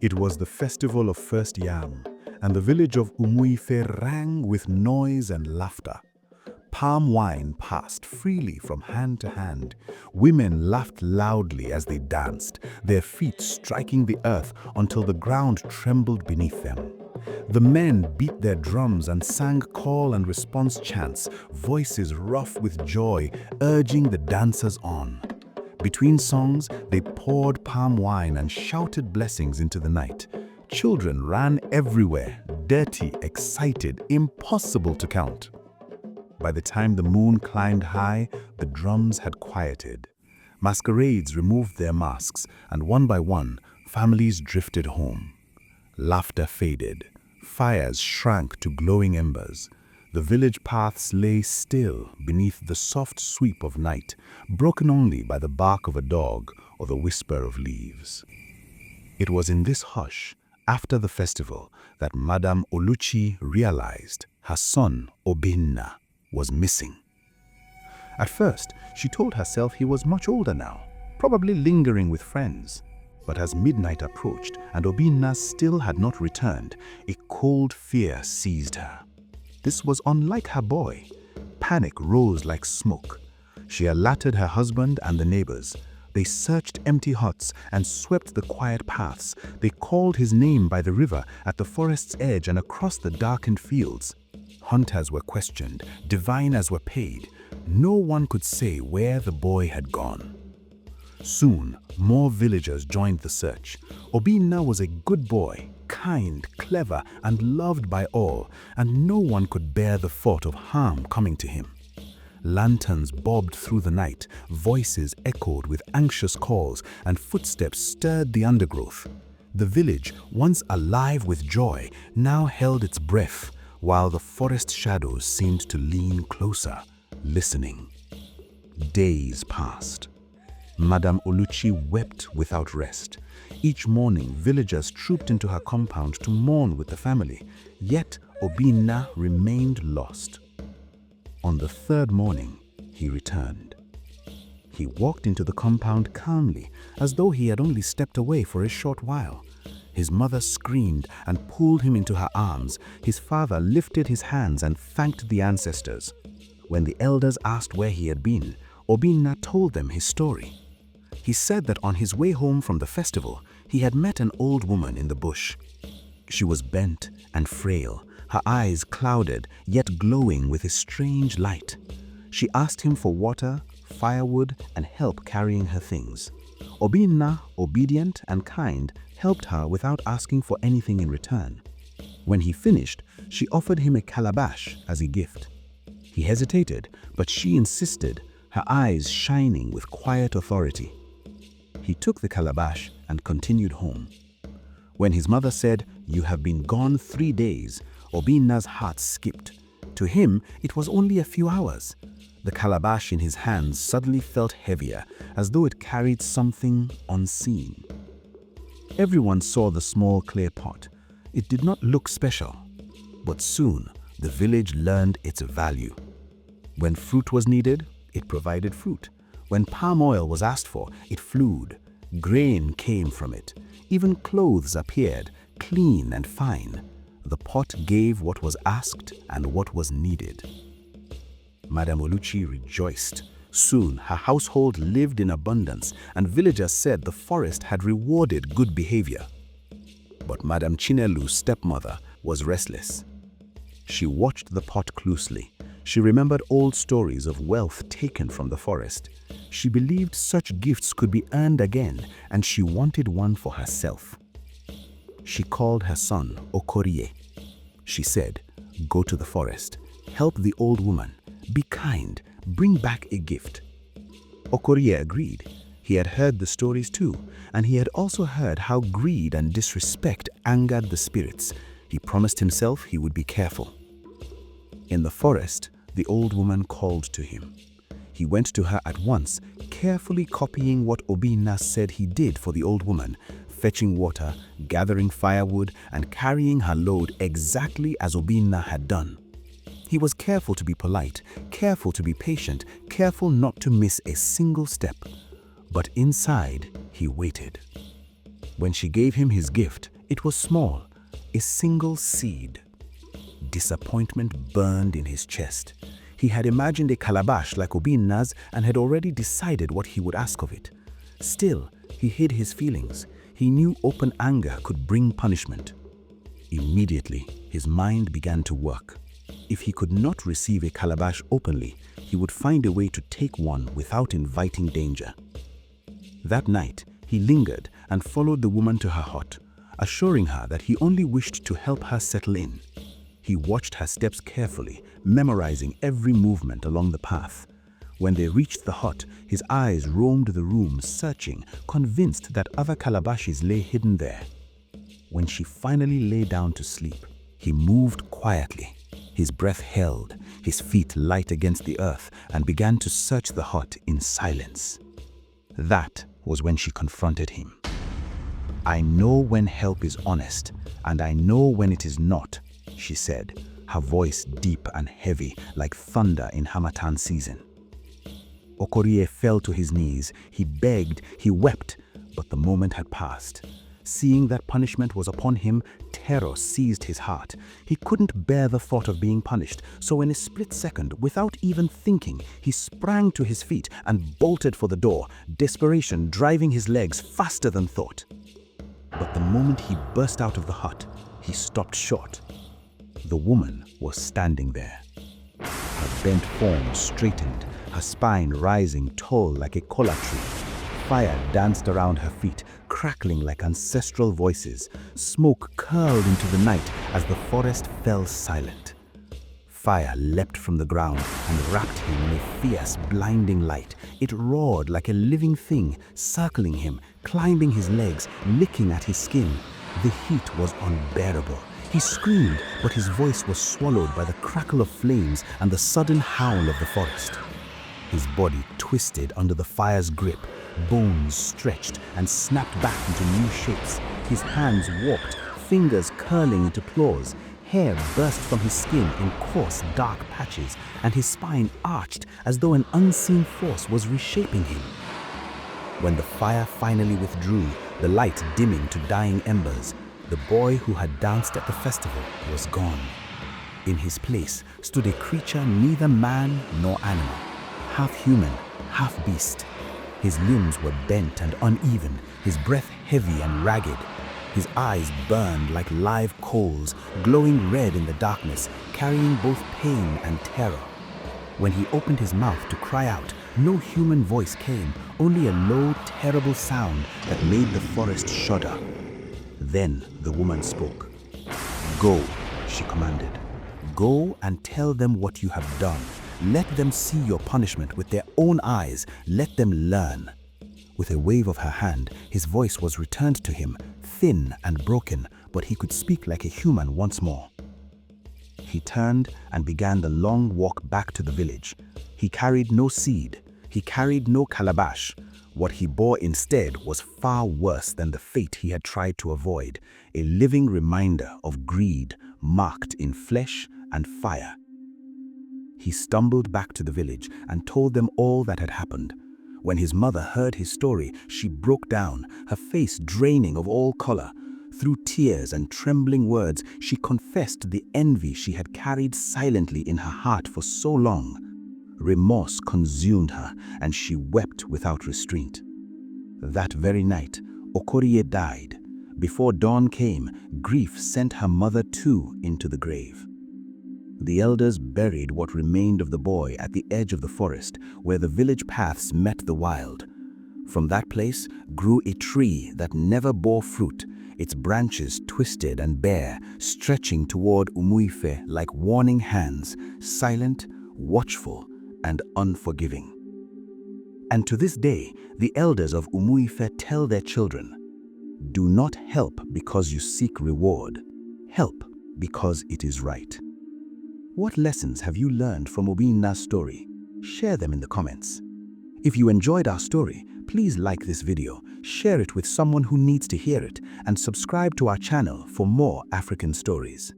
It was the festival of first yam, and the village of Umuife rang with noise and laughter. Palm wine passed freely from hand to hand. Women laughed loudly as they danced, their feet striking the earth until the ground trembled beneath them. The men beat their drums and sang call and response chants, voices rough with joy, urging the dancers on. Between songs, they poured palm wine and shouted blessings into the night. Children ran everywhere, dirty, excited, impossible to count. By the time the moon climbed high, the drums had quieted. Masquerades removed their masks, and one by one, families drifted home. Laughter faded. Fires shrank to glowing embers. The village paths lay still beneath the soft sweep of night, broken only by the bark of a dog or the whisper of leaves. It was in this hush, after the festival, that Madame Oluchi realized her son, Òbìŋna, was missing. At first, she told herself he was much older now, probably lingering with friends. But as midnight approached and Òbìŋna still had not returned, a cold fear seized her. This was unlike her boy. Panic rose like smoke. She alerted her husband and the neighbors. They searched empty huts and swept the quiet paths. They called his name by the river, at the forest's edge and across the darkened fields. Hunters were questioned, diviners were paid. No one could say where the boy had gone. Soon, more villagers joined the search. Òbìŋna was a good boy, kind, clever, and loved by all, and no one could bear the thought of harm coming to him. Lanterns bobbed through the night, voices echoed with anxious calls, and footsteps stirred the undergrowth. The village, once alive with joy, now held its breath, while the forest shadows seemed to lean closer, listening. Days passed. Madame Oluchi wept without rest. Each morning, villagers trooped into her compound to mourn with the family, yet Òbìŋna remained lost. On the third morning, he returned. He walked into the compound calmly, as though he had only stepped away for a short while. His mother screamed and pulled him into her arms. His father lifted his hands and thanked the ancestors. When the elders asked where he had been, Òbìŋna told them his story. He said that on his way home from the festival, he had met an old woman in the bush. She was bent and frail, her eyes clouded, yet glowing with a strange light. She asked him for water, firewood, and help carrying her things. Òbìŋna, obedient and kind, helped her without asking for anything in return. When he finished, she offered him a calabash as a gift. He hesitated, but she insisted, her eyes shining with quiet authority. He took the calabash and continued home. When his mother said, "You have been gone 3 days," Òbìŋna's heart skipped. To him, it was only a few hours. The calabash in his hands suddenly felt heavier, as though it carried something unseen. Everyone saw the small clay pot. It did not look special, but soon the village learned its value. When fruit was needed, it provided fruit. When palm oil was asked for, it flowed. Grain came from it. Even clothes appeared, clean and fine. The pot gave what was asked and what was needed. Madame Oluchi rejoiced. Soon, her household lived in abundance, and villagers said the forest had rewarded good behavior. But Madame Chinelu's stepmother was restless. She watched the pot closely. She remembered old stories of wealth taken from the forest. She believed such gifts could be earned again, and she wanted one for herself. She called her son, Okorie. She said, "Go to the forest, help the old woman, be kind, bring back a gift." Okorie agreed. He had heard the stories too, and he had also heard how greed and disrespect angered the spirits. He promised himself he would be careful. In the forest, the old woman called to him. He went to her at once, carefully copying what Òbìŋna said he did for the old woman, fetching water, gathering firewood, and carrying her load exactly as Òbìŋna had done. He was careful to be polite, careful to be patient, careful not to miss a single step. But inside, he waited. When she gave him his gift, It was small, a single seed. Disappointment burned in his chest. He had imagined a calabash like Òbìŋna's and had already decided what he would ask of it. Still, he hid his feelings. He knew open anger could bring punishment. Immediately, his mind began to work. If he could not receive a calabash openly, he would find a way to take one without inviting danger. That night, he lingered and followed the woman to her hut, assuring her that he only wished to help her settle in. He watched her steps carefully, memorizing every movement along the path. When they reached the hut, his eyes roamed the room, searching, convinced that other calabashes lay hidden there. When she finally lay down to sleep, he moved quietly, his breath held, his feet light against the earth, and began to search the hut in silence. That was when she confronted him. "I know when help is honest, and I know when it is not," she said, her voice deep and heavy like thunder in Harmattan season. Okorie fell to his knees. He begged, he wept, but the moment had passed. Seeing that punishment was upon him, terror seized his heart. He couldn't bear the thought of being punished, so in a split second, without even thinking, he sprang to his feet and bolted for the door, desperation driving his legs faster than thought. But the moment he burst out of the hut, he stopped short. The woman was standing there. Her bent form straightened, her spine rising tall like a kola tree. Fire danced around her feet, crackling like ancestral voices. Smoke curled into the night as the forest fell silent. Fire leapt from the ground and wrapped him in a fierce, blinding light. It roared like a living thing, circling him, climbing his legs, licking at his skin. The heat was unbearable. He screamed, but his voice was swallowed by the crackle of flames and the sudden howl of the forest. His body twisted under the fire's grip, bones stretched and snapped back into new shapes. His hands warped, fingers curling into claws. Hair burst from his skin in coarse, dark patches, and his spine arched as though an unseen force was reshaping him. When the fire finally withdrew, the light dimming to dying embers, the boy who had danced at the festival was gone. In his place stood a creature neither man nor animal, half human, half beast. His limbs were bent and uneven, his breath heavy and ragged. His eyes burned like live coals, glowing red in the darkness, carrying both pain and terror. When he opened his mouth to cry out, no human voice came, only a low, terrible sound that made the forest shudder. Then the woman spoke. "Go," she commanded. "Go and tell them what you have done. Let them see your punishment with their own eyes. Let them learn." With a wave of her hand, his voice was returned to him, thin and broken, but he could speak like a human once more. He turned and began the long walk back to the village. He carried no seed. He carried no calabash. What he bore instead was far worse than the fate he had tried to avoid, a living reminder of greed marked in flesh and fire. He stumbled back to the village and told them all that had happened. When his mother heard his story, she broke down, her face draining of all color. Through tears and trembling words, she confessed the envy she had carried silently in her heart for so long. Remorse consumed her, and she wept without restraint. That very night, Okorie died. Before dawn came, grief sent her mother too into the grave. The elders buried what remained of the boy at the edge of the forest, where the village paths met the wild. From that place grew a tree that never bore fruit, its branches twisted and bare, stretching toward Umuife like warning hands, silent, watchful, and unforgiving. And to this day, the elders of Umuife tell their children, "Do not help because you seek reward. Help because it is right." What lessons have you learned from Òbìŋna's story? Share them in the comments. If you enjoyed our story, please like this video, share it with someone who needs to hear it, and subscribe to our channel for more African stories.